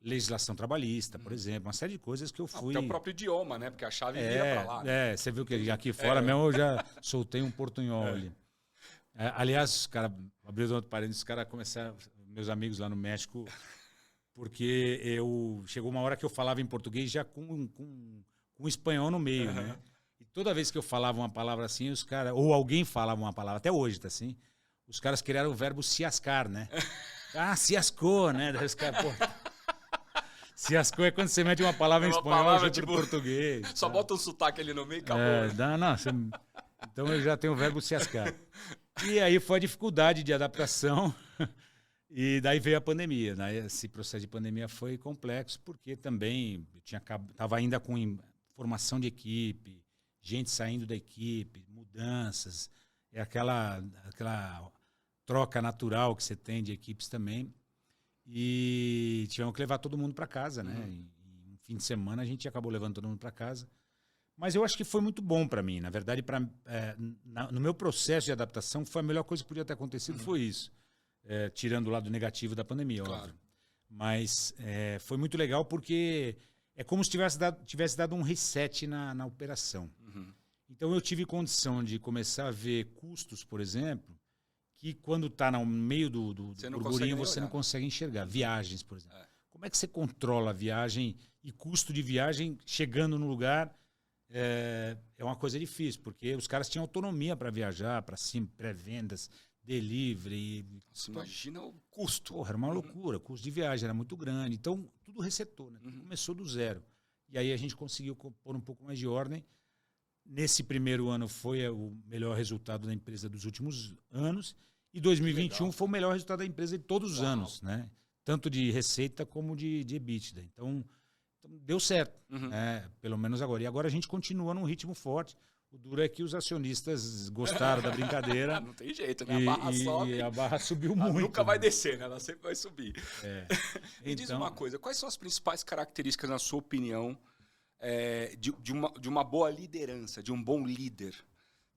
Legislação trabalhista, por exemplo, uma série de coisas que eu fui... Até o próprio idioma, né? Porque a chave vira para lá. Né? Você viu que aqui fora mesmo eu já soltei um portunhol ali. Aliás, os caras, abrindo outro parênteses, os caras começaram, meus amigos lá no México, porque chegou uma hora que eu falava em português já com espanhol no meio, né? E toda vez que eu falava uma palavra assim, os caras, ou alguém falava uma palavra, até hoje tá assim, os caras criaram o verbo ciascar, né? Ciascou, né? Daí os caras, pô... Ciascou é quando você mete uma palavra em espanhol junto tipo, português. Só bota um sotaque ali no meio e acabou. Então eu já tenho o verbo ciascar. E aí foi a dificuldade de adaptação. E daí veio a pandemia. Né? Esse processo de pandemia foi complexo, porque também estava ainda com formação de equipe, gente saindo da equipe, mudanças, aquela troca natural que você tem de equipes também. E tivemos que levar todo mundo para casa, né? E no fim de semana a gente acabou levando todo mundo para casa. Mas eu acho que foi muito bom para mim. Na verdade, no meu processo de adaptação, foi a melhor coisa que podia ter acontecido, foi isso. Tirando o lado negativo da pandemia, claro. Óbvio. Mas foi muito legal porque é como se tivesse dado um reset na operação. Então eu tive condição de começar a ver custos, por exemplo, que quando está no meio do burburinho você não consegue enxergar. Viagens, por exemplo. Como é que você controla a viagem e custo de viagem chegando no lugar? É uma coisa difícil, porque os caras tinham autonomia para viajar, para cima, pré-vendas, delivery. Nossa, imagina o custo. Porra, era uma loucura. O custo de viagem era muito grande. Então, tudo resetou, né? Tudo começou do zero. E aí a gente conseguiu pôr um pouco mais de ordem. Nesse primeiro ano foi o melhor resultado da empresa dos últimos anos. E 2021 foi o melhor resultado da empresa de todos os anos, né? Tanto de receita como de EBITDA. Então deu certo, né? Pelo menos agora. E agora a gente continua num ritmo forte. O duro é que os acionistas gostaram da brincadeira. Não tem jeito, né? A barra sobe. E a barra subiu muito. Nunca vai descer, né? Ela sempre vai subir. Me diz Então, uma coisa, quais são as principais características, na sua opinião, de uma boa liderança, de um bom líder?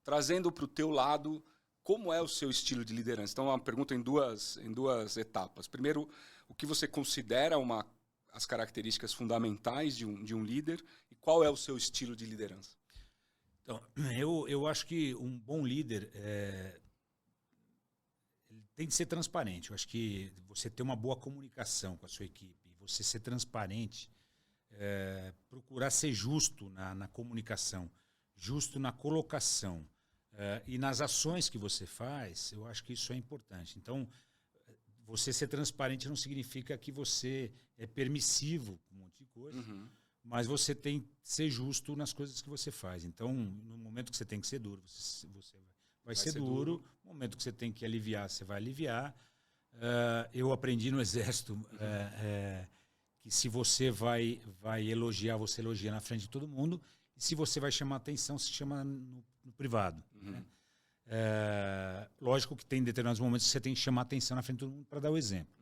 Trazendo para o teu lado... como é o seu estilo de liderança? Então, é uma pergunta em duas etapas. Primeiro, o que você considera as características fundamentais de um líder e qual é o seu estilo de liderança? Então, eu acho que um bom líder ele tem de ser transparente. Eu acho que você ter uma boa comunicação com a sua equipe, você ser transparente, procurar ser justo na comunicação, justo na colocação e nas ações que você faz, eu acho que isso é importante. Então, você ser transparente não significa que você é permissivo com um monte de coisa, mas você tem que ser justo nas coisas que você faz. Então, no momento que você tem que ser duro, você vai ser duro. No momento que você tem que aliviar, você vai aliviar. Eu aprendi no Exército que se você vai elogiar, você elogia na frente de todo mundo. E se você vai chamar atenção, se chama no privado. Né? Lógico que tem determinados momentos que você tem que chamar atenção na frente de todo mundo para dar o exemplo.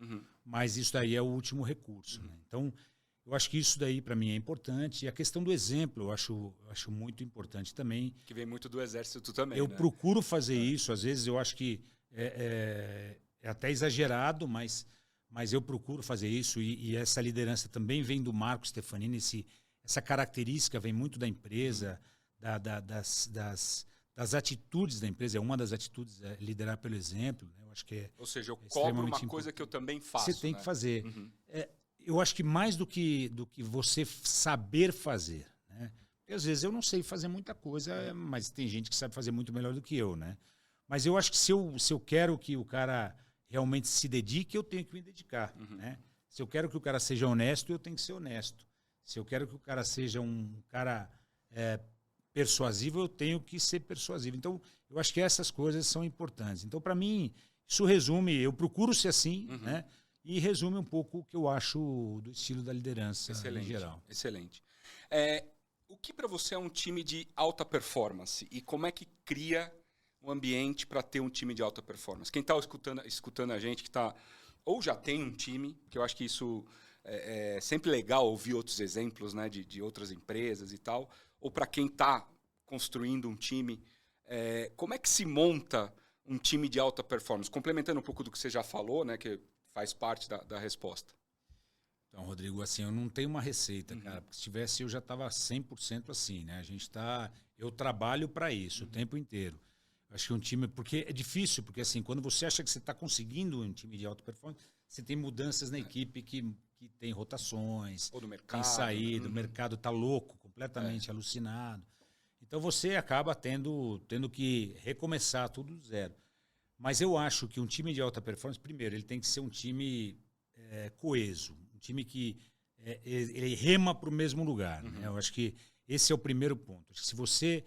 Mas isso daí é o último recurso. Né? Então, eu acho que isso daí para mim é importante. E a questão do exemplo eu acho muito importante também. Que vem muito do Exército também. Eu procuro fazer isso. Às vezes eu acho que é até exagerado, mas eu procuro fazer isso. E essa liderança também vem do Marco Stefanini. Essa característica vem muito da empresa, das atitudes da empresa. Uma das atitudes é liderar pelo exemplo. Né? Eu acho que Ou seja, eu cobro uma coisa que eu também faço. Você tem que fazer. Eu acho que mais do que você saber fazer. Né? Porque às vezes eu não sei fazer muita coisa, mas tem gente que sabe fazer muito melhor do que eu. Né? Mas eu acho que se eu quero que o cara realmente se dedique, eu tenho que me dedicar. Né? Se eu quero que o cara seja honesto, eu tenho que ser honesto. Se eu quero que o cara seja um cara persuasivo, eu tenho que ser persuasivo. Então, eu acho que essas coisas são importantes. Então, para mim, isso resume, eu procuro ser assim, né? E resume um pouco o que eu acho do estilo da liderança em geral. Excelente. O que para você é um time de alta performance? E como é que cria um ambiente para ter um time de alta performance? Quem está escutando a gente, que tá, ou já tem um time, que eu acho que isso é sempre legal ouvir outros exemplos, né, de outras empresas e tal, ou para quem está construindo um time, como é que se monta um time de alta performance? Complementando um pouco do que você já falou, né, que faz parte da resposta. Então, Rodrigo, assim, eu não tenho uma receita, cara, porque se tivesse eu já estava 100% assim, né? Eu trabalho para isso o tempo inteiro. Acho que um time, porque é difícil, porque assim, quando você acha que você está conseguindo um time de alta performance, você tem mudanças na equipe que tem rotações, ou do mercado, tem saída, o mercado está louco, completamente alucinado. Então você acaba tendo que recomeçar tudo do zero. Mas eu acho que um time de alta performance, primeiro, ele tem que ser um time coeso, um time que ele rema para o mesmo lugar. Né? Eu acho que esse é o primeiro ponto. Acho que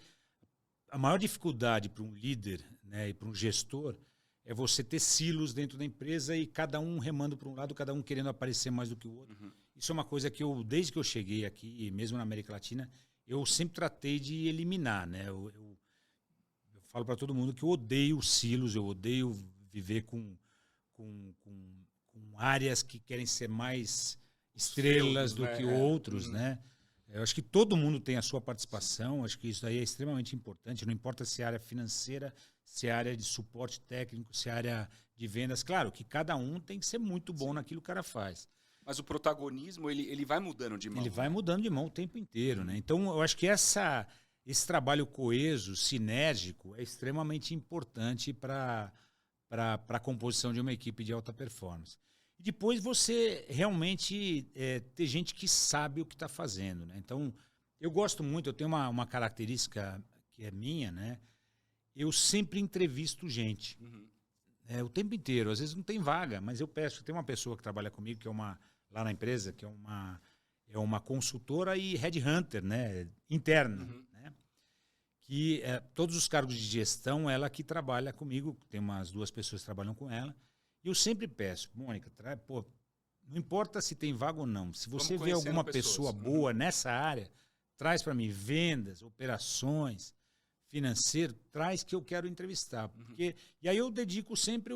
a maior dificuldade para um líder, né, e para um gestor é você ter silos dentro da empresa e cada um remando para um lado, cada um querendo aparecer mais do que o outro. Isso é uma coisa que desde que eu cheguei aqui, mesmo na América Latina, eu sempre tratei de eliminar. Né? Eu falo para todo mundo que eu odeio silos, eu odeio viver com áreas que querem ser mais estrelas do que outros, né? Eu acho que todo mundo tem a sua participação, acho que isso aí é extremamente importante, não importa se é área financeira, se é área de suporte técnico, se é área de vendas. Claro que cada um tem que ser muito bom naquilo que o cara faz. Mas o protagonismo, ele vai mudando de mão. Ele vai mudando de mão o tempo inteiro, né? Então, eu acho que esse trabalho coeso, sinérgico, é extremamente importante para a composição de uma equipe de alta performance. E depois você realmente ter gente que sabe o que está fazendo. Né? Então, eu gosto muito, eu tenho uma característica que é minha, né? Eu sempre entrevisto gente. O tempo inteiro. Às vezes não tem vaga, mas eu peço. Tem uma pessoa que trabalha comigo, que é lá na empresa, que é uma consultora e headhunter, né? Interna. Né? Que todos os cargos de gestão, ela que trabalha comigo, tem umas 2 pessoas que trabalham com ela. E eu sempre peço, Mônica, não importa se tem vaga ou não, se você vê alguma pessoa boa nessa área, traz para mim vendas, operações, financeiro, traz que eu quero entrevistar. E aí eu dedico sempre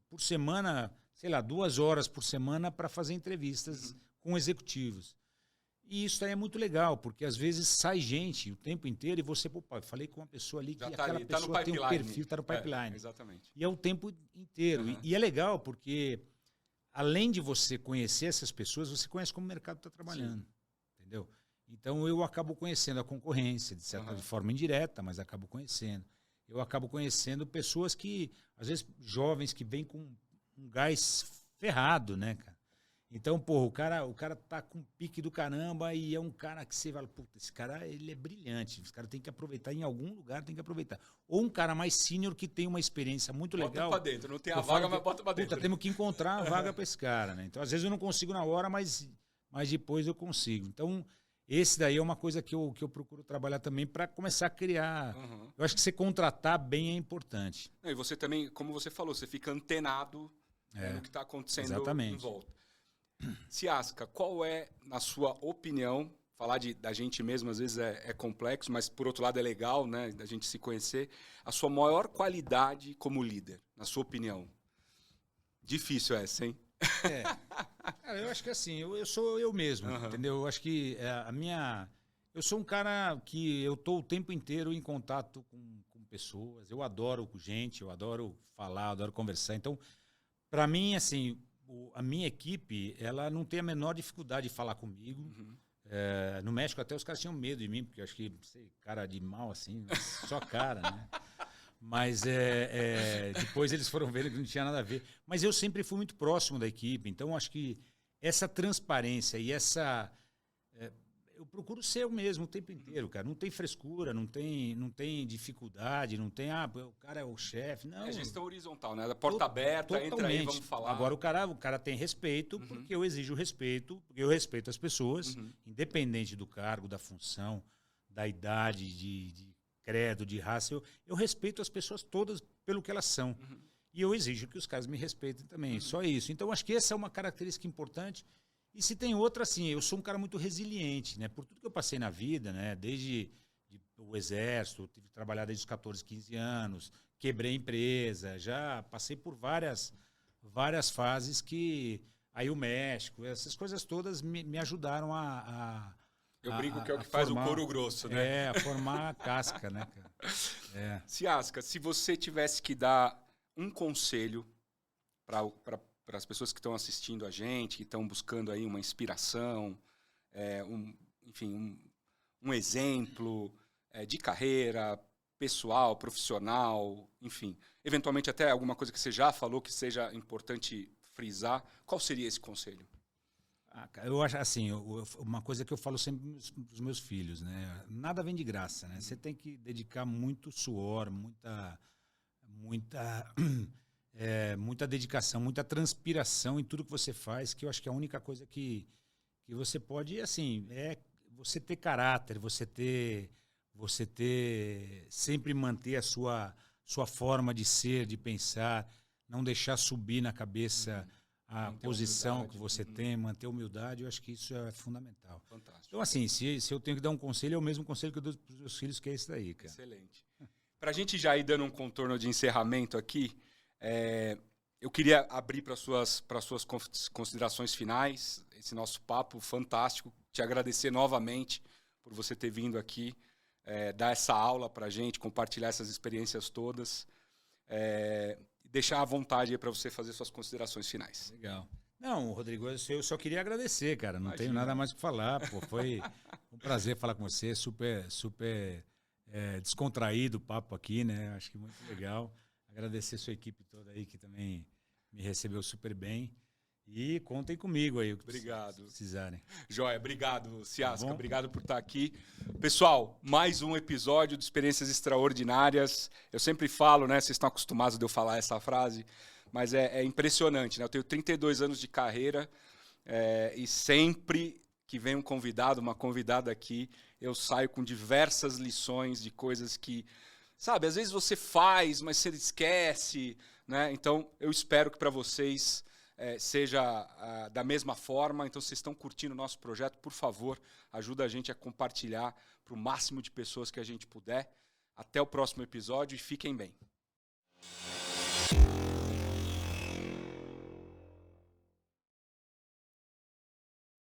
por semana, sei lá, 2 horas por semana para fazer entrevistas com executivos. E isso aí é muito legal, porque às vezes sai gente o tempo inteiro e você, pô, falei com uma pessoa ali que aquela pessoa tem um perfil, está no pipeline. Exatamente. E é o tempo inteiro. E é legal porque, além de você conhecer essas pessoas, você conhece como o mercado está trabalhando. Sim. Entendeu? Então eu acabo conhecendo a concorrência, de certa forma indireta, mas acabo conhecendo. Eu acabo conhecendo pessoas que, às vezes, jovens que vêm com um gás ferrado, né, cara? Então, pô, o cara tá com pique do caramba e é um cara que você fala, puta, esse cara, ele é brilhante, esse cara tem que aproveitar em algum lugar, tem que aproveitar. Ou um cara mais sênior que tem uma experiência muito legal. Bota pra dentro, não tem a vaga, mas bota pra dentro. Puta, temos que encontrar a vaga pra esse cara, né? Então, às vezes eu não consigo na hora, mas depois eu consigo. Então, esse daí é uma coisa que eu procuro trabalhar também para começar a criar. Eu acho que você contratar bem é importante. E você também, como você falou, você fica antenado no que está acontecendo em volta. Ciasca, qual é, na sua opinião, falar da gente mesmo às vezes é complexo, mas por outro lado é legal, né, da gente se conhecer, a sua maior qualidade como líder, na sua opinião? Difícil essa, hein? Cara, eu acho que assim, eu sou eu mesmo, entendeu? Eu acho que eu sou um cara que eu tô o tempo inteiro em contato com pessoas, eu adoro gente, eu adoro falar, adoro conversar, então, para mim, assim, a minha equipe, ela não tem a menor dificuldade de falar comigo. No México até os caras tinham medo de mim, porque eu acho que, sei, cara de mal assim, só cara, né? Mas depois eles foram ver que não tinha nada a ver. Mas eu sempre fui muito próximo da equipe, então acho que essa transparência e essa... eu procuro ser eu mesmo o tempo inteiro, cara. Não tem frescura, não tem dificuldade, não tem, o cara é o chefe. Não. É gestão horizontal, né? Da porta aberta, totalmente. Entra aí, vamos falar. Agora o cara tem respeito, porque eu exijo respeito, porque eu respeito as pessoas, independente do cargo, da função, da idade, de credo, de raça. Eu respeito as pessoas todas pelo que elas são. E eu exijo que os caras me respeitem também. Só isso. Então, acho que essa é uma característica importante. E se tem outra, assim, eu sou um cara muito resiliente, né? Por tudo que eu passei na vida, né? Desde o exército, tive que trabalhar desde os 14, 15 anos, quebrei empresa, já passei por várias fases que... Aí o México, essas coisas todas me ajudaram a eu brinco que é o que faz formar, o couro grosso, né? A formar a casca, né, cara? Ciasca, se você tivesse que dar um conselho para as pessoas que estão assistindo a gente, que estão buscando aí uma inspiração, um exemplo de carreira pessoal, profissional, enfim, eventualmente até alguma coisa que você já falou que seja importante frisar, qual seria esse conselho? Eu acho assim, uma coisa que eu falo sempre para os meus filhos, né? Nada vem de graça, né? Você tem que dedicar muito suor, muita dedicação, muita transpiração em tudo que você faz, que eu acho que é a única coisa que você pode, assim, você ter caráter, você sempre manter a sua forma de ser, de pensar, não deixar subir na cabeça a posição que você tem, manter a humildade, eu acho que isso é fundamental. Fantástico. Então, assim, se eu tenho que dar um conselho, é o mesmo conselho que eu dou para os meus filhos, que é esse daí, cara. Excelente. Para a gente já ir dando um contorno de encerramento aqui, eu queria abrir para suas considerações finais, esse nosso papo fantástico, te agradecer novamente por você ter vindo aqui, dar essa aula para a gente, compartilhar essas experiências todas, deixar à vontade para você fazer suas considerações finais. Legal. Não, Rodrigo, eu só queria agradecer, cara, não tenho nada mais que falar, pô, foi um prazer falar com você, super descontraído o papo aqui, né, acho que muito legal. Agradecer a sua equipe toda aí que também me recebeu super bem. E contem comigo aí, o que precisarem. Joia, obrigado, Ciasca. Tá, obrigado por estar aqui. Pessoal, mais um episódio de Experiências Extraordinárias. Eu sempre falo, né? Vocês estão acostumados de eu falar essa frase, mas é impressionante, né? Eu tenho 32 anos de carreira e sempre que vem um convidado, uma convidada aqui, eu saio com diversas lições de coisas que... Sabe, às vezes você faz, mas você esquece, né? Então, eu espero que para vocês seja da mesma forma. Então, vocês estão curtindo o nosso projeto, por favor, ajuda a gente a compartilhar para o máximo de pessoas que a gente puder. Até o próximo episódio e fiquem bem.